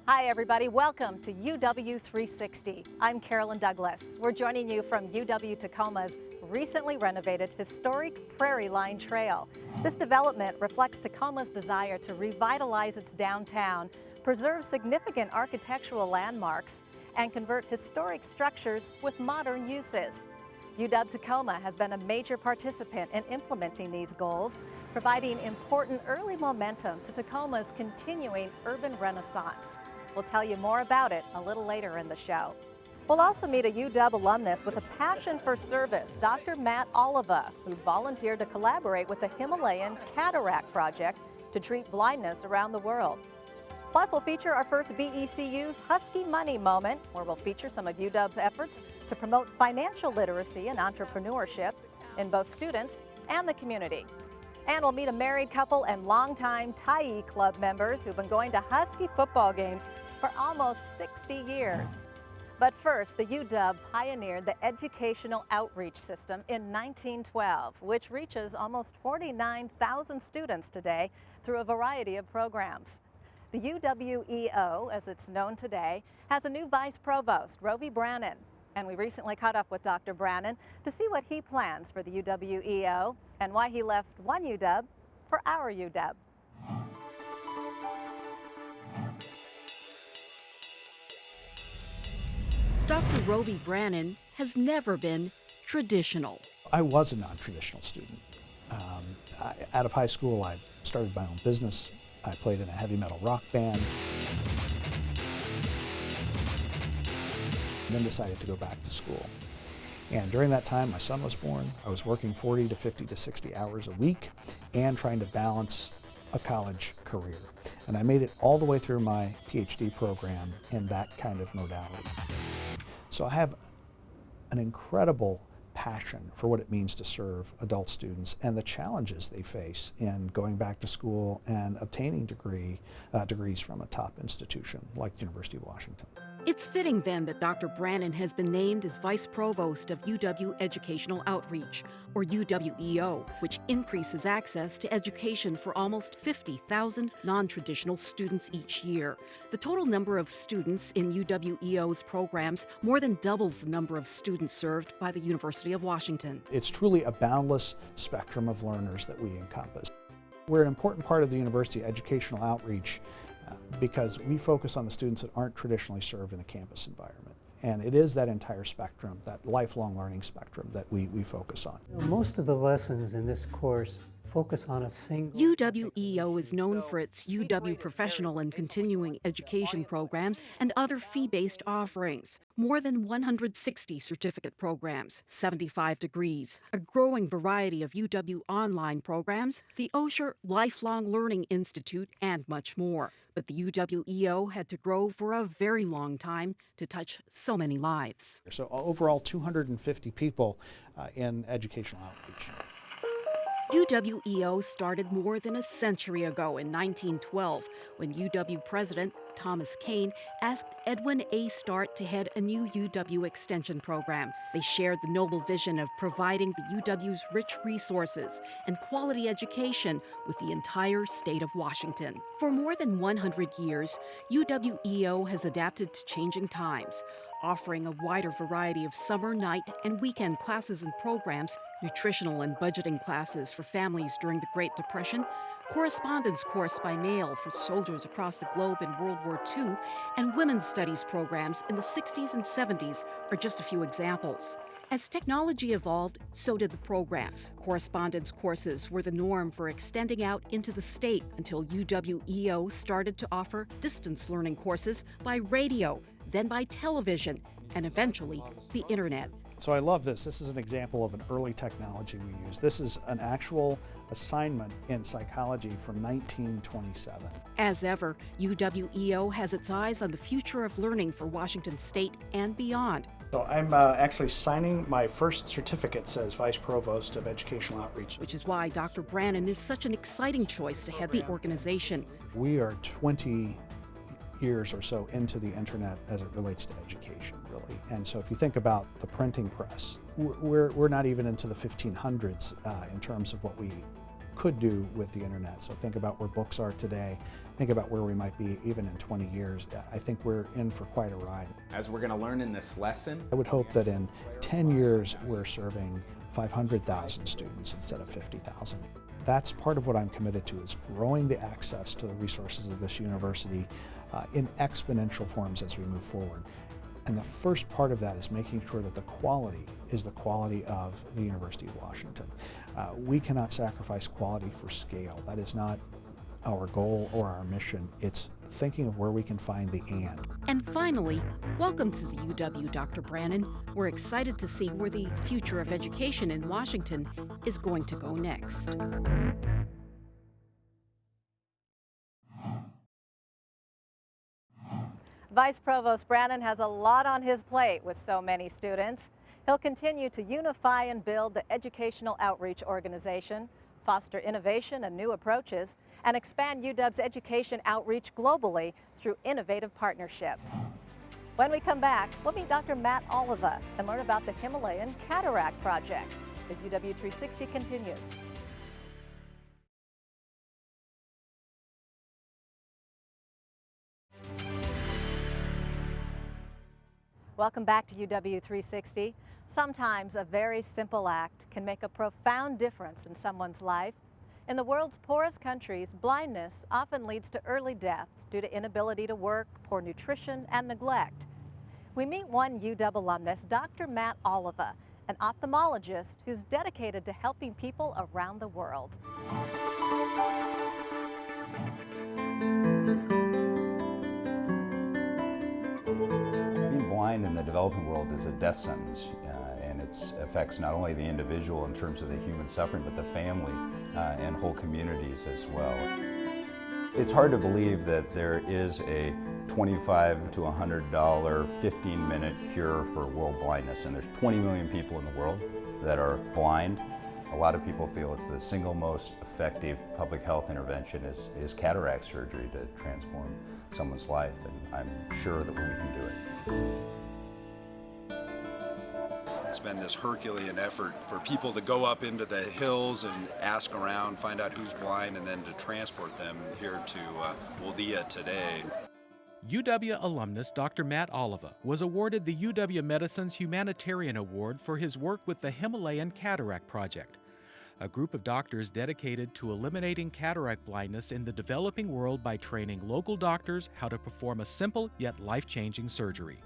Hi everybody, welcome to UW 360. I'm Carolyn Douglas. We're joining you from UW Tacoma's recently renovated historic Prairie Line Trail. This development reflects Tacoma's desire to revitalize its downtown, preserve significant architectural landmarks, and convert historic structures with modern uses. UW Tacoma has been a major participant in implementing these goals, providing important early momentum to Tacoma's continuing urban renaissance. We'll tell you more about it a little later in the show. We'll also meet a UW alumnus with a passion for service, Dr. Matt Oliva, who's volunteered to collaborate with the Himalayan Cataract Project to treat blindness around the world. Plus, we'll feature our first BECU's Husky Money Moment, where we'll feature some of UW's efforts to promote financial literacy and entrepreneurship in both students and the community. And we'll meet a married couple and longtime Tyee Club members who've been going to Husky football games for almost 60 years. But first, the UW pioneered the Educational Outreach System in 1912, which reaches almost 49,000 students today through a variety of programs. The UWEO, as it's known today, has a new Vice Provost, Rovy Branon. And we recently caught up with Dr. Branon to see what he plans for the UWEO and why he left one UW for our UW. Dr. Rovy Branon has never been traditional. I was a non-traditional student. Out of high school, I started my own business. I played in a heavy metal rock band. And then decided to go back to school. And during that time, my son was born. I was working 40 to 50 to 60 hours a week and trying to balance a college career. And I made it all the way through my PhD program in that kind of modality. So I have an incredible passion for what it means to serve adult students and the challenges they face in going back to school and obtaining degrees from a top institution like the University of Washington. It's fitting then that Dr. Branon has been named as Vice Provost of UW Educational Outreach, or UWEO, which increases access to education for almost 50,000 non-traditional students each year. The total number of students in UWEO's programs more than doubles the number of students served by the University of Washington. It's truly a boundless spectrum of learners that we encompass. We're an important part of the university educational outreach because we focus on the students that aren't traditionally served in a campus environment. And it is that entire spectrum, that lifelong learning spectrum, that we focus on. Most of the lessons in this course focus on a single... UWEO is known for its UW professional and continuing education programs and other fee-based offerings. More than 160 certificate programs, 75 degrees, a growing variety of UW online programs, the Osher Lifelong Learning Institute, and much more. But the UWEO had to grow for a very long time to touch so many lives. So overall, 250 people in educational outreach. UWEO started more than a century ago in 1912 when UW President Thomas Kane asked Edwin A. Start to head a new UW extension program. They shared the noble vision of providing the UW's rich resources and quality education with the entire state of Washington. For more than 100 years, UWEO has adapted to changing times, offering a wider variety of summer, night, and weekend classes and programs, nutritional and budgeting classes for families during the Great Depression, correspondence course by mail for soldiers across the globe in World War II, and women's studies programs in the 60s and 70s are just a few examples. As technology evolved, so did the programs. Correspondence courses were the norm for extending out into the state until UWEO started to offer distance learning courses by radio, then by television, and eventually the internet. So I love this. This is an example of an early technology we use. This is an actual assignment in psychology from 1927. As ever, UWEO has its eyes on the future of learning for Washington State and beyond. So I'm actually signing my first certificate as Vice Provost of Educational Outreach. Which is why Dr. Branon is such an exciting choice to head the organization. We are 20 years or so into the internet as it relates to education, really. And so if you think about the printing press, we're not even into the 1500s in terms of what we could do with the internet. So think about where books are today, think about where we might be even in 20 years. I think we're in for quite a ride. As we're going to learn in this lesson, I would hope that in 10 years we're serving 500,000 students instead of 50,000. That's part of what I'm committed to, is growing the access to the resources of this university in exponential forms as we move forward. And the first part of that is making sure that the quality is the quality of the University of Washington. We cannot sacrifice quality for scale. That is not our goal or our mission. It's thinking of where we can find the and. And finally, welcome to the UW, Dr. Branon. We're excited to see where the future of education in Washington is going to go next. Vice Provost Branon has a lot on his plate with so many students. He'll continue to unify and build the Educational Outreach Organization, foster innovation and new approaches, and expand UW's education outreach globally through innovative partnerships. When we come back, we'll meet Dr. Matt Oliva and learn about the Himalayan Cataract Project as UW 360 continues. Welcome back to UW 360. Sometimes a very simple act can make a profound difference in someone's life. In the world's poorest countries, blindness often leads to early death due to inability to work, poor nutrition, and neglect. We meet one UW alumnus, Dr. Matt Oliva, an ophthalmologist who's dedicated to helping people around the world. Blind in the developing world is a death sentence, and it affects not only the individual in terms of the human suffering, but the family and whole communities as well. It's hard to believe that there is a $25 to $100 15-minute cure for world blindness, and there's 20 million people in the world that are blind. A lot of people feel it's the single most effective public health intervention is cataract surgery to transform someone's life, and I'm sure that we can do it. It's been this Herculean effort for people to go up into the hills and ask around, find out who's blind, and then to transport them here to Oliva today. UW alumnus Dr. Matt Oliva was awarded the UW Medicine's Humanitarian Award for his work with the Himalayan Cataract Project, a group of doctors dedicated to eliminating cataract blindness in the developing world by training local doctors how to perform a simple yet life-changing surgery.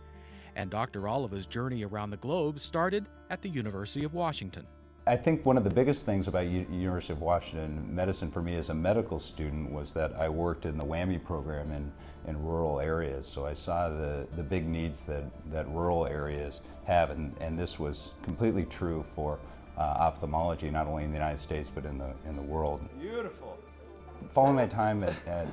And Dr. Oliva's journey around the globe started at the University of Washington. I think one of the biggest things about University of Washington medicine for me as a medical student was that I worked in the WWAMI program in rural areas. So I saw the big needs that rural areas have, and this was completely true for ophthalmology, not only in the United States, but in the world. beautiful. Following my time at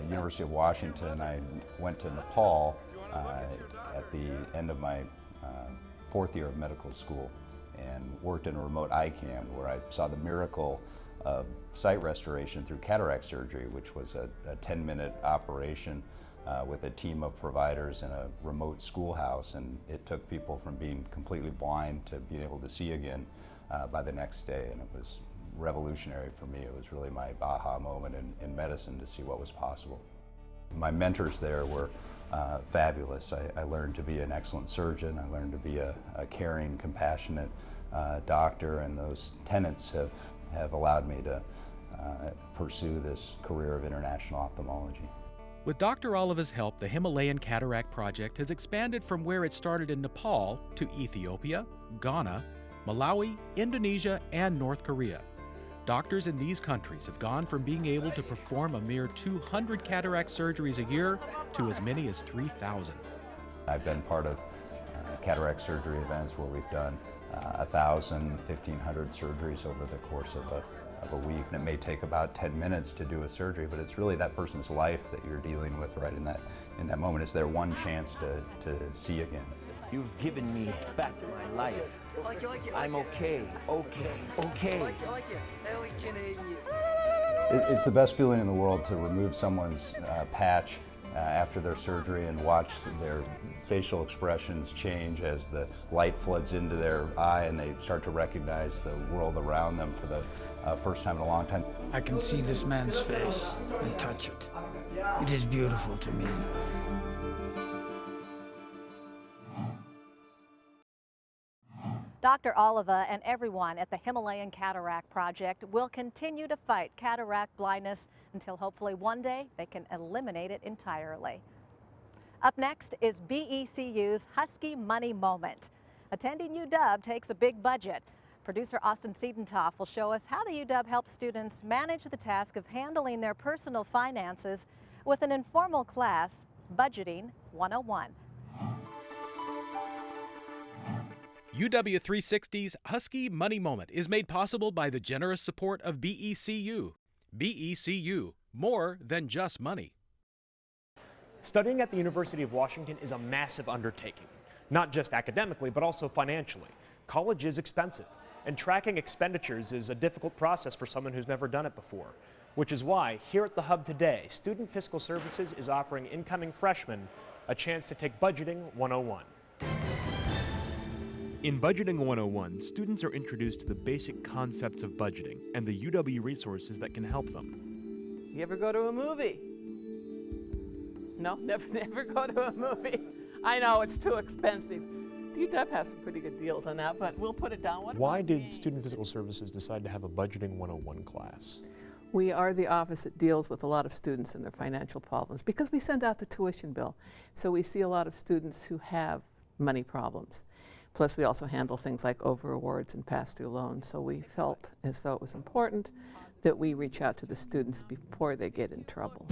University of Washington, I went to Nepal at the end of my fourth year of medical school, and worked in a remote eye camp where I saw the miracle of sight restoration through cataract surgery, which was a 10-minute operation with a team of providers in a remote schoolhouse, and it took people from being completely blind to being able to see again by the next day, and it was revolutionary for me. It was really my aha moment in medicine to see what was possible. My mentors there were fabulous. I learned to be an excellent surgeon. I learned to be a caring, compassionate doctor, and those tenets have allowed me to pursue this career of international ophthalmology. With Dr. Oliva's help, the Himalayan Cataract Project has expanded from where it started in Nepal to Ethiopia, Ghana, Malawi, Indonesia, and North Korea. Doctors in these countries have gone from being able to perform a mere 200 cataract surgeries a year to as many as 3,000. I've been part of cataract surgery events where we've done 1,000, 1,500 surgeries over the course of a week. And it may take about 10 minutes to do a surgery, but it's really that person's life that you're dealing with right in that moment. It's their one chance to see again. You've given me back my life. I'm okay. It's the best feeling in the world to remove someone's patch after their surgery and watch their facial expressions change as the light floods into their eye and they start to recognize the world around them for the first time in a long time. I can see this man's face and touch it. It is beautiful to me. Dr. Oliva and everyone at the Himalayan Cataract Project will continue to fight cataract blindness until hopefully one day they can eliminate it entirely. Up next is BECU's Husky Money Moment. Attending UW takes a big budget. Producer Austin Siedentoff will show us how the UW helps students manage the task of handling their personal finances with an informal class, Budgeting 101. UW 360's Husky Money Moment is made possible by the generous support of BECU. BECU, more than just money. Studying at the University of Washington is a massive undertaking, not just academically, but also financially. College is expensive, and tracking expenditures is a difficult process for someone who's never done it before, which is why here at the Hub today, Student Fiscal Services is offering incoming freshmen a chance to take Budgeting 101. In Budgeting 101, students are introduced to the basic concepts of budgeting and the UW resources that can help them. You ever go to a movie? No, never go to a movie. I know, it's too expensive. UW has some pretty good deals on that, but we'll put it down. Why did Student Fiscal Services decide to have a Budgeting 101 class? We are the office that deals with a lot of students and their financial problems because we send out the tuition bill. So we see a lot of students who have money problems. Plus, we also handle things like over awards and pass-through loans. So we felt as though it was important that we reach out to the students before they get in trouble.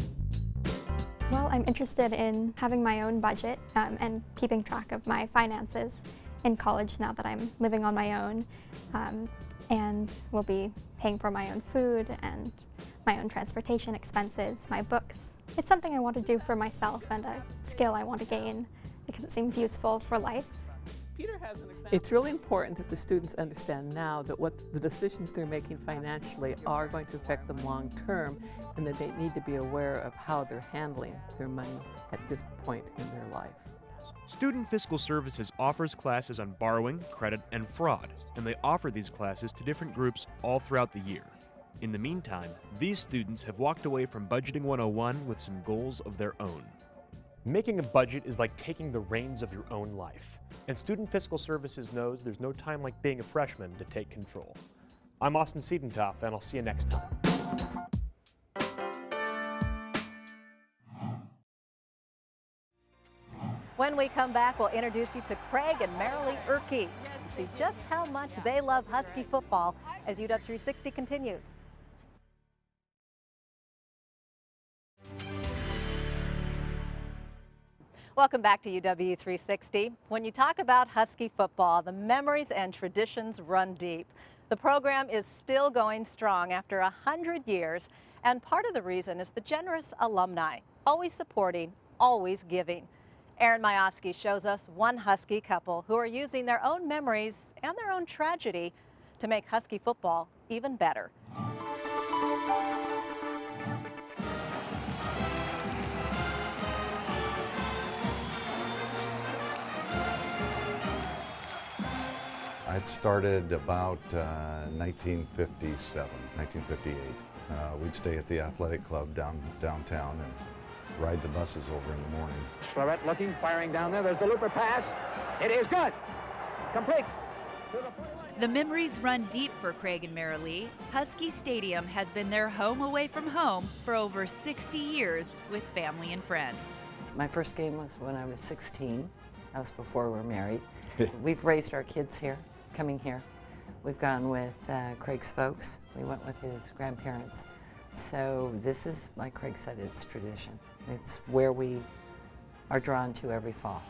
Well, I'm interested in having my own budget and keeping track of my finances in college now that I'm living on my own, and will be paying for my own food and my own transportation expenses, my books. It's something I want to do for myself and a skill I want to gain because it seems useful for life. It's really important that the students understand now that what the decisions they're making financially are going to affect them long term, and that they need to be aware of how they're handling their money at this point in their life. Student Fiscal Services offers classes on borrowing, credit, and fraud, and they offer these classes to different groups all throughout the year. In the meantime, these students have walked away from Budgeting 101 with some goals of their own. Making a budget is like taking the reins of your own life. And Student Fiscal Services knows there's no time like being a freshman to take control. I'm Austin Siedentoff, and I'll see you next time. When we come back, we'll introduce you to Craig and Marilee Urke. See just how much they love Husky football as UW 360 continues. Welcome back to UW 360. When you talk about Husky football, the memories and traditions run deep. The program is still going strong after 100 years, and part of the reason is the generous alumni, always supporting, always giving. Aaron Majowski shows us one Husky couple who are using their own memories and their own tragedy to make Husky football even better. I started about 1957, 1958. We'd stay at the athletic club downtown and ride the buses over in the morning. Florette looking, firing down there. There's the looper pass. It is good. Complete. The memories run deep for Craig and Marilee. Husky Stadium has been their home away from home for over 60 years with family and friends. My first game was when I was 16. That was before we were married. We've raised our kids here, coming here. We've gone with Craig's folks. We went with his grandparents. So this is, like Craig said, it's tradition. It's where we are drawn to every fall.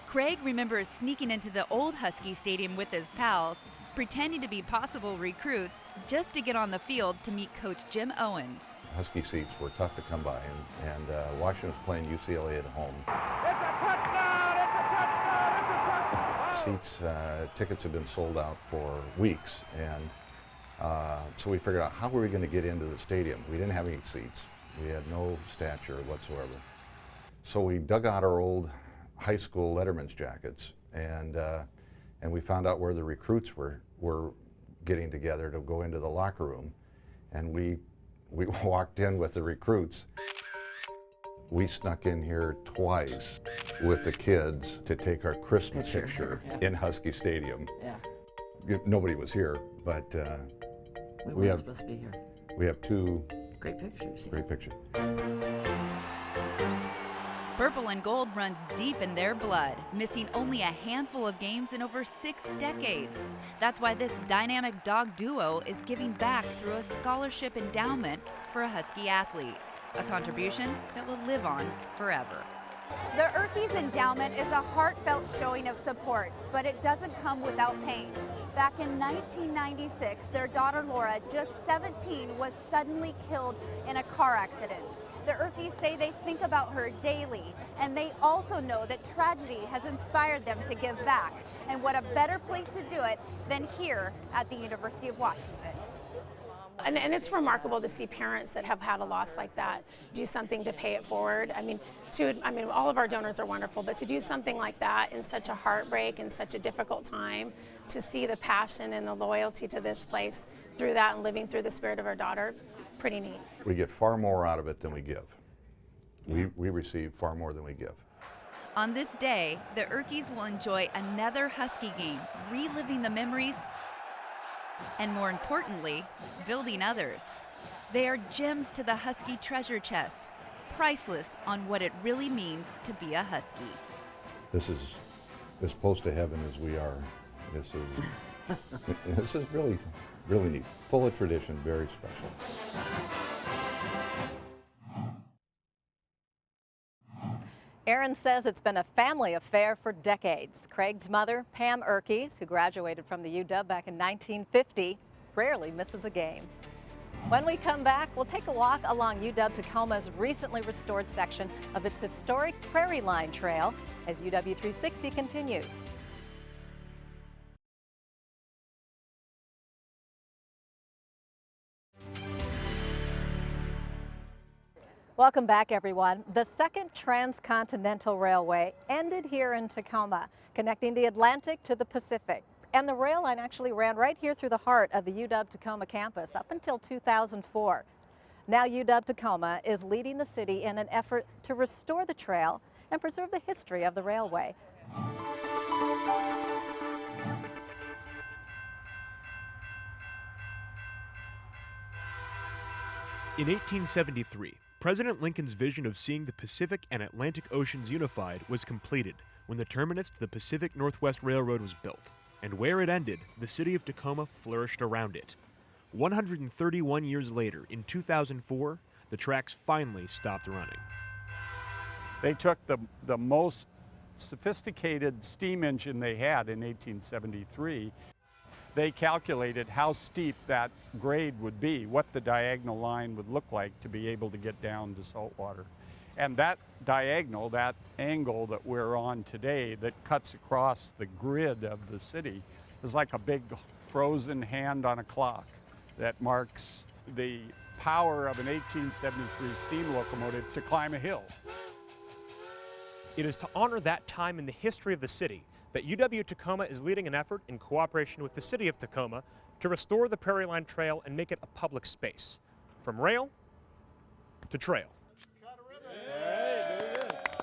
Craig remembers sneaking into the old Husky Stadium with his pals, pretending to be possible recruits just to get on the field to meet Coach Jim Owens. Husky seats were tough to come by, and Washington was playing UCLA at home. It's a touchdown! It's a touchdown! It's a touchdown! Seats, tickets had been sold out for weeks, and so we figured out how were we going to get into the stadium. We didn't have any seats. We had no stature whatsoever. So we dug out our old high school letterman's jackets, and we found out where the recruits were getting together to go into the locker room, and we walked in with the recruits. We snuck in here twice with the kids to take our Christmas picture in Husky Stadium. Yeah. Nobody was here, but we weren't supposed to be here. We have two great pictures. Great pictures. Purple and gold runs deep in their blood, missing only a handful of games in over 6 decades. That's why this dynamic dog duo is giving back through a scholarship endowment for a Husky athlete, a contribution that will live on forever. The Urkeys Endowment is a heartfelt showing of support, but it doesn't come without pain. Back in 1996, their daughter Laura, just 17, was suddenly killed in a car accident. The Urkeys say they think about her daily, and they also know that tragedy has inspired them to give back. And what a better place to do it than here at the University of Washington. And it's remarkable to see parents that have had a loss like that do something to pay it forward. I mean, all of our donors are wonderful, but to do something like that in such a heartbreak and such a difficult time, to see the passion and the loyalty to this place through that and living through the spirit of our daughter, pretty neat. We get far more out of it than we give. We receive far more than we give. On this day, the Urkeys will enjoy another Husky game, reliving the memories, and more importantly, building others. They are gems to the Husky treasure chest, priceless on what it really means to be a Husky. This is as close to heaven as we are. This is really, really neat. Full of tradition, very special. Aaron says it's been a family affair for decades. Craig's mother, Pam Urkeys, who graduated from the UW back in 1950, rarely misses a game. When we come back, we'll take a walk along UW Tacoma's recently restored section of its historic Prairie Line Trail as UW 360 continues. Welcome back, everyone. The second transcontinental railway ended here in Tacoma, connecting the Atlantic to the Pacific. And the rail line actually ran right here through the heart of the UW Tacoma campus up until 2004. Now UW Tacoma is leading the city in an effort to restore the trail and preserve the history of the railway. In 1873, President Lincoln's vision of seeing the Pacific and Atlantic Oceans unified was completed when the terminus to the Pacific Northwest Railroad was built. And where it ended, the city of Tacoma flourished around it. 131 years later, in 2004, the tracks finally stopped running. They took the most sophisticated steam engine they had in 1873. They calculated how steep that grade would be, what the diagonal line would look like to be able to get down to saltwater. And that diagonal, that angle that we're on today that cuts across the grid of the city is like a big frozen hand on a clock that marks the power of an 1873 steam locomotive to climb a hill. It is to honor that time in the history of the city that UW Tacoma is leading an effort in cooperation with the city of Tacoma to restore the Prairie Line Trail and make it a public space, from rail to trail.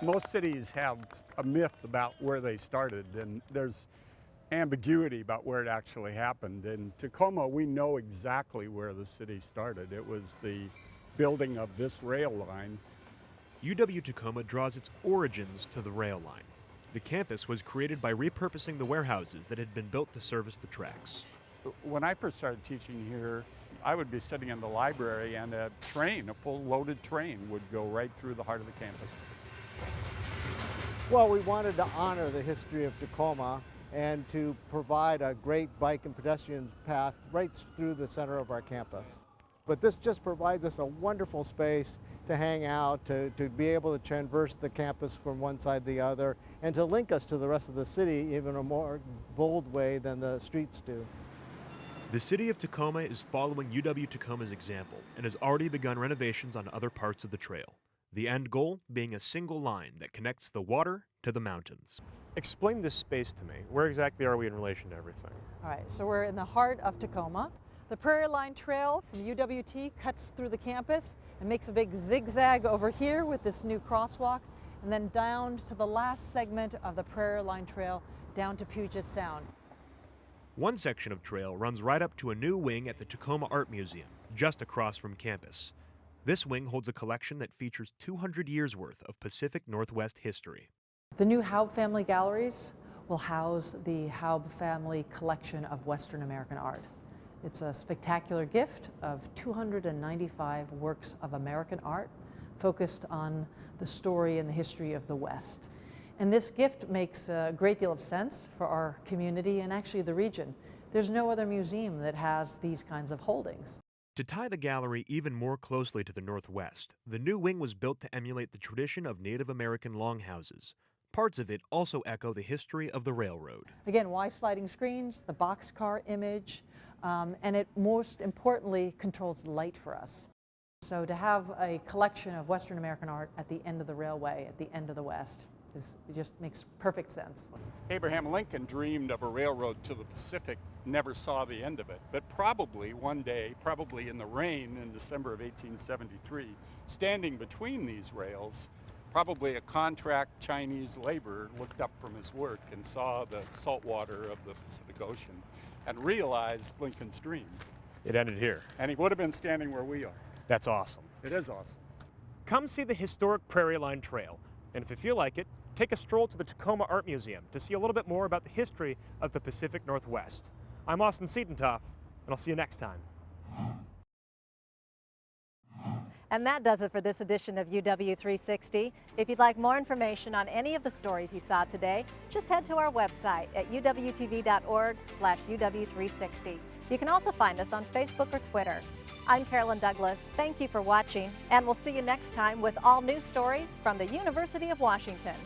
Most cities have a myth about where they started, and there's ambiguity about where it actually happened. In Tacoma, we know exactly where the city started. It was the building of this rail line. UW Tacoma draws its origins to the rail line. The campus was created by repurposing the warehouses that had been built to service the tracks. When I first started teaching here, I would be sitting in the library and a train, a full loaded train, would go right through the heart of the campus. Well, we wanted to honor the history of Tacoma and to provide a great bike and pedestrian path right through the center of our campus. But this just provides us a wonderful space to hang out, to be able to traverse the campus from one side to the other, and to link us to the rest of the city even a more bold way than the streets do. The city of Tacoma is following UW Tacoma's example and has already begun renovations on other parts of the trail. the end goal being a single line that connects the water to the mountains. Explain this space to me. Where exactly are we in relation to everything? All right, so we're in the heart of Tacoma. The Prairie Line Trail from UWT cuts through the campus and makes a big zigzag over here with this new crosswalk, and then down to the last segment of the Prairie Line Trail down to Puget Sound. One section of trail runs right up to a new wing at the Tacoma Art Museum, just across from campus. This wing holds a collection that features 200 years worth of Pacific Northwest history. The new Haub family galleries will house the Haub family collection of Western American art. It's a spectacular gift of 295 works of American art focused on the story and the history of the West. And this gift makes a great deal of sense for our community and actually the region. There's no other museum that has these kinds of holdings. To tie the gallery even more closely to the Northwest, the new wing was built to emulate the tradition of Native American longhouses. Parts of it also echo the history of the railroad. Again, why sliding screens, the boxcar image, and it most importantly controls light for us. So to have a collection of Western American art at the end of the railway, at the end of the West, it just makes perfect sense. Abraham Lincoln dreamed of a railroad to the Pacific, never saw the end of it, but probably one day, probably in the rain in December of 1873, standing between these rails, probably a contract Chinese laborer looked up from his work and saw the salt water of the Pacific Ocean and realized Lincoln's dream. It ended here. And he would have been standing where we are. That's awesome. It is awesome. Come see the historic Prairie Line Trail, and if you feel like it, take a stroll to the Tacoma Art Museum to see a little bit more about the history of the Pacific Northwest. I'm Austin Siedentoff, and I'll see you next time. And that does it for this edition of UW 360. If you'd like more information on any of the stories you saw today, just head to our website at uwtv.org/UW360. You can also find us on Facebook or Twitter. I'm Carolyn Douglas. Thank you for watching, and we'll see you next time with all new stories from the University of Washington.